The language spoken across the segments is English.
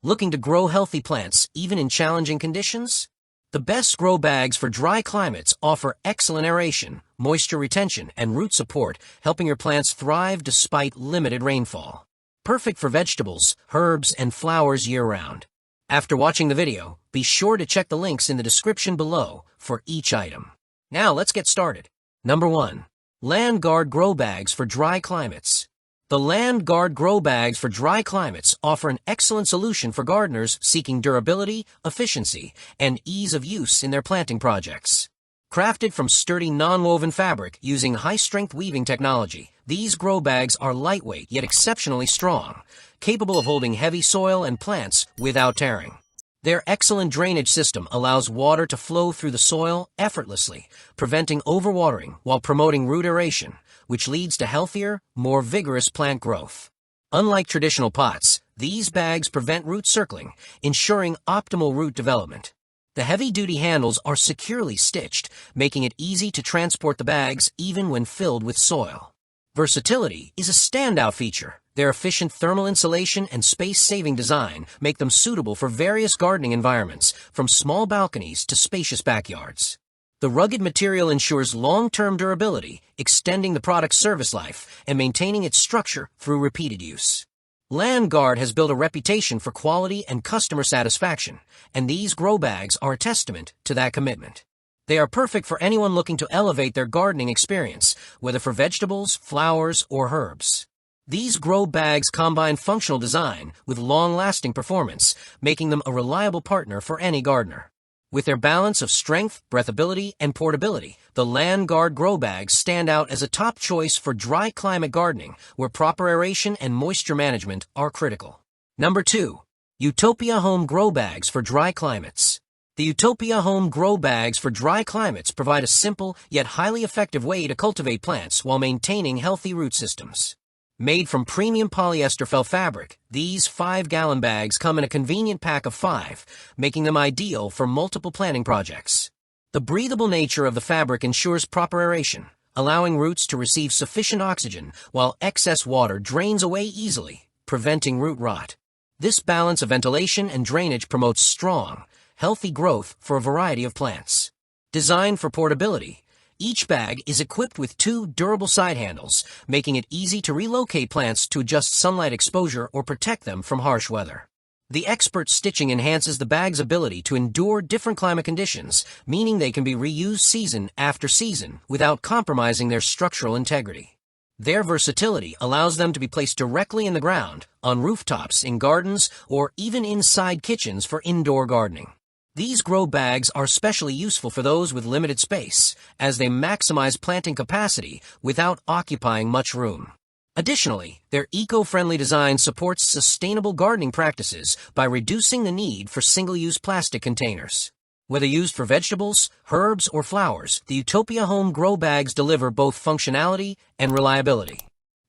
Looking to grow healthy plants even in challenging conditions? The best grow bags for dry climates offer excellent aeration, moisture retention, and root support, helping your plants thrive despite limited rainfall. Perfect for vegetables, herbs, and flowers year-round. After watching the video, be sure to check the links in the description below for each item. Now let's get started. Number 1. Land Guard Grow Bags for Dry Climates. The Land Guard Grow Bags for dry climates offer an excellent solution for gardeners seeking durability, efficiency, and ease of use in their planting projects. Crafted from sturdy non-woven fabric using high-strength weaving technology, these grow bags are lightweight yet exceptionally strong, capable of holding heavy soil and plants without tearing. Their excellent drainage system allows water to flow through the soil effortlessly, preventing overwatering while promoting root aeration, which leads to healthier, more vigorous plant growth. Unlike traditional pots, these bags prevent root circling, ensuring optimal root development. The heavy-duty handles are securely stitched, making it easy to transport the bags even when filled with soil. Versatility is a standout feature. Their efficient thermal insulation and space-saving design make them suitable for various gardening environments, from small balconies to spacious backyards. The rugged material ensures long-term durability, extending the product's service life and maintaining its structure through repeated use. Land Guard has built a reputation for quality and customer satisfaction, and these grow bags are a testament to that commitment. They are perfect for anyone looking to elevate their gardening experience, whether for vegetables, flowers, or herbs. These grow bags combine functional design with long-lasting performance, making them a reliable partner for any gardener. With their balance of strength, breathability, and portability, the Land Guard grow bags stand out as a top choice for dry climate gardening, where proper aeration and moisture management are critical. Number 2. Utopia Home Grow Bags for Dry Climates. The Utopia Home Grow Bags for dry climates provide a simple yet highly effective way to cultivate plants while maintaining healthy root systems. Made from premium polyester felt fabric, these 5-gallon bags come in a convenient pack of 5, making them ideal for multiple planting projects. The breathable nature of the fabric ensures proper aeration, allowing roots to receive sufficient oxygen while excess water drains away easily, preventing root rot. This balance of ventilation and drainage promotes strong, healthy growth for a variety of plants. Designed for portability, each bag is equipped with 2 durable side handles, making it easy to relocate plants to adjust sunlight exposure or protect them from harsh weather. The expert stitching enhances the bag's ability to endure different climate conditions, meaning they can be reused season after season without compromising their structural integrity. Their versatility allows them to be placed directly in the ground, on rooftops, in gardens, or even inside kitchens for indoor gardening. These grow bags are especially useful for those with limited space, as they maximize planting capacity without occupying much room. Additionally, their eco-friendly design supports sustainable gardening practices by reducing the need for single-use plastic containers. Whether used for vegetables, herbs, or flowers, the Utopia Home Grow Bags deliver both functionality and reliability.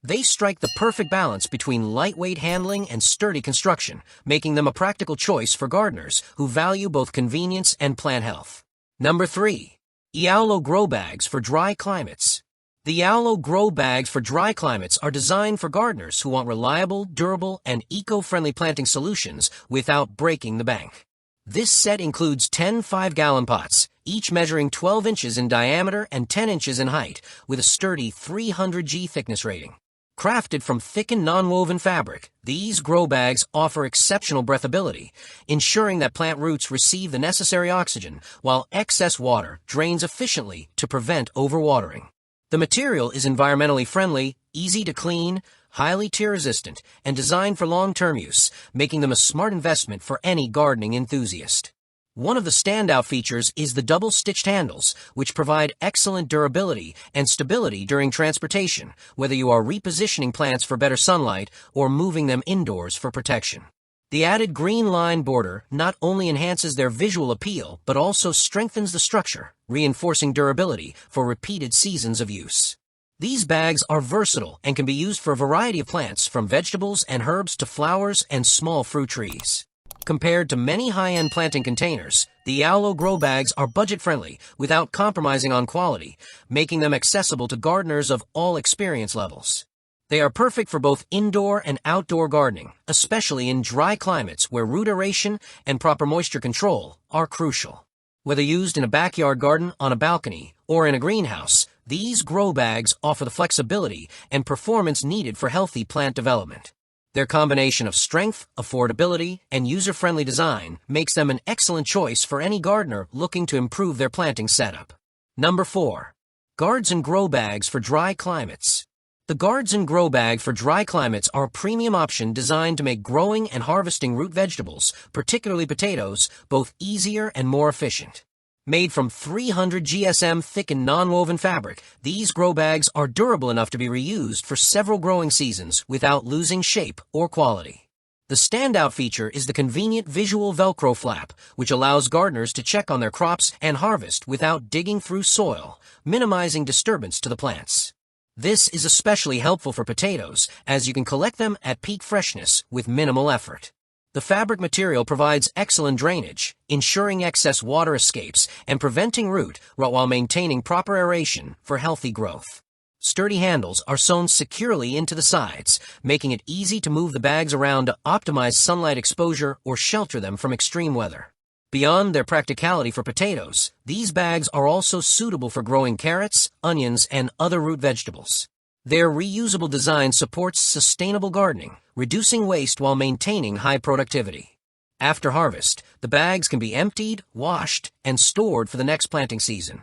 They strike the perfect balance between lightweight handling and sturdy construction, making them a practical choice for gardeners who value both convenience and plant health. Number 3. Eowllo Grow Bags for Dry Climates. The Eowllo Grow Bags for dry climates are designed for gardeners who want reliable, durable, and eco-friendly planting solutions without breaking the bank. This set includes 10 5-gallon pots, each measuring 12 inches in diameter and 10 inches in height, with a sturdy 300 G thickness rating. Crafted from thickened non-woven fabric, these grow bags offer exceptional breathability, ensuring that plant roots receive the necessary oxygen while excess water drains efficiently to prevent overwatering. The material is environmentally friendly, easy to clean, highly tear-resistant, and designed for long-term use, making them a smart investment for any gardening enthusiast. One of the standout features is the double-stitched handles, which provide excellent durability and stability during transportation, whether you are repositioning plants for better sunlight or moving them indoors for protection. The added green line border not only enhances their visual appeal, but also strengthens the structure, reinforcing durability for repeated seasons of use. These bags are versatile and can be used for a variety of plants, from vegetables and herbs to flowers and small fruit trees. Compared to many high-end planting containers, the Eowllo grow bags are budget-friendly without compromising on quality, making them accessible to gardeners of all experience levels. They are perfect for both indoor and outdoor gardening, especially in dry climates where root aeration and proper moisture control are crucial. Whether used in a backyard garden, on a balcony, or in a greenhouse, these grow bags offer the flexibility and performance needed for healthy plant development. Their combination of strength, affordability, and user-friendly design makes them an excellent choice for any gardener looking to improve their planting setup. Number 4. Gardzen Grow Bags for Dry Climates. The Gardzen Grow Bag for dry climates are a premium option designed to make growing and harvesting root vegetables, particularly potatoes, both easier and more efficient. Made from 300 GSM thickened non-woven fabric, these grow bags are durable enough to be reused for several growing seasons without losing shape or quality. The standout feature is the convenient visual Velcro flap, which allows gardeners to check on their crops and harvest without digging through soil, minimizing disturbance to the plants. This is especially helpful for potatoes, as you can collect them at peak freshness with minimal effort. The fabric material provides excellent drainage, ensuring excess water escapes and preventing root rot while maintaining proper aeration for healthy growth. Sturdy handles are sewn securely into the sides, making it easy to move the bags around to optimize sunlight exposure or shelter them from extreme weather. Beyond their practicality for potatoes, these bags are also suitable for growing carrots, onions, and other root vegetables. Their reusable design supports sustainable gardening, reducing waste while maintaining high productivity. After harvest, the bags can be emptied, washed, and stored for the next planting season.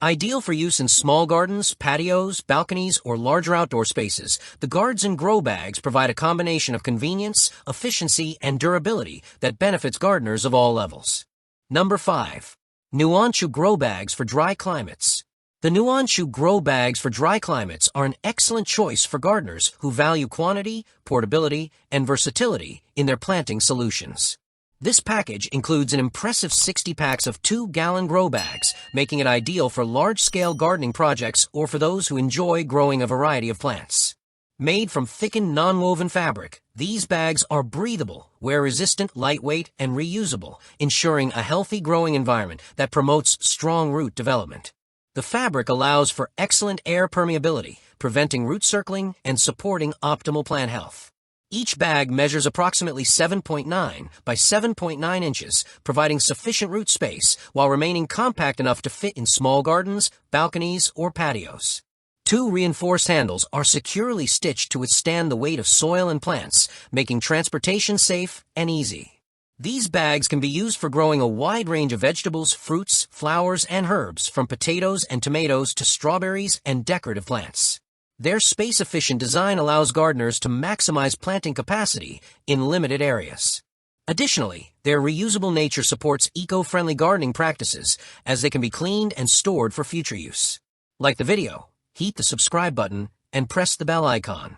Ideal for use in small gardens, patios, balconies, or larger outdoor spaces, the Gardzen Grow Bags provide a combination of convenience, efficiency, and durability that benefits gardeners of all levels. Number 5. Nuanchu Grow Bags for Dry Climates. The Nuanchu Grow Bags for dry climates are an excellent choice for gardeners who value quantity, portability, and versatility in their planting solutions. This package includes an impressive 60 packs of 2-gallon grow bags, making it ideal for large-scale gardening projects or for those who enjoy growing a variety of plants. Made from thickened non-woven fabric, these bags are breathable, wear-resistant, lightweight, and reusable, ensuring a healthy growing environment that promotes strong root development. The fabric allows for excellent air permeability, preventing root circling and supporting optimal plant health. Each bag measures approximately 7.9 by 7.9 inches, providing sufficient root space while remaining compact enough to fit in small gardens, balconies, or patios. 2 reinforced handles are securely stitched to withstand the weight of soil and plants, making transportation safe and easy. These bags can be used for growing a wide range of vegetables, fruits, flowers, and herbs, from potatoes and tomatoes to strawberries and decorative plants. Their space-efficient design allows gardeners to maximize planting capacity in limited areas. Additionally, their reusable nature supports eco-friendly gardening practices, as they can be cleaned and stored for future use. Like the video, hit the subscribe button and press the bell icon.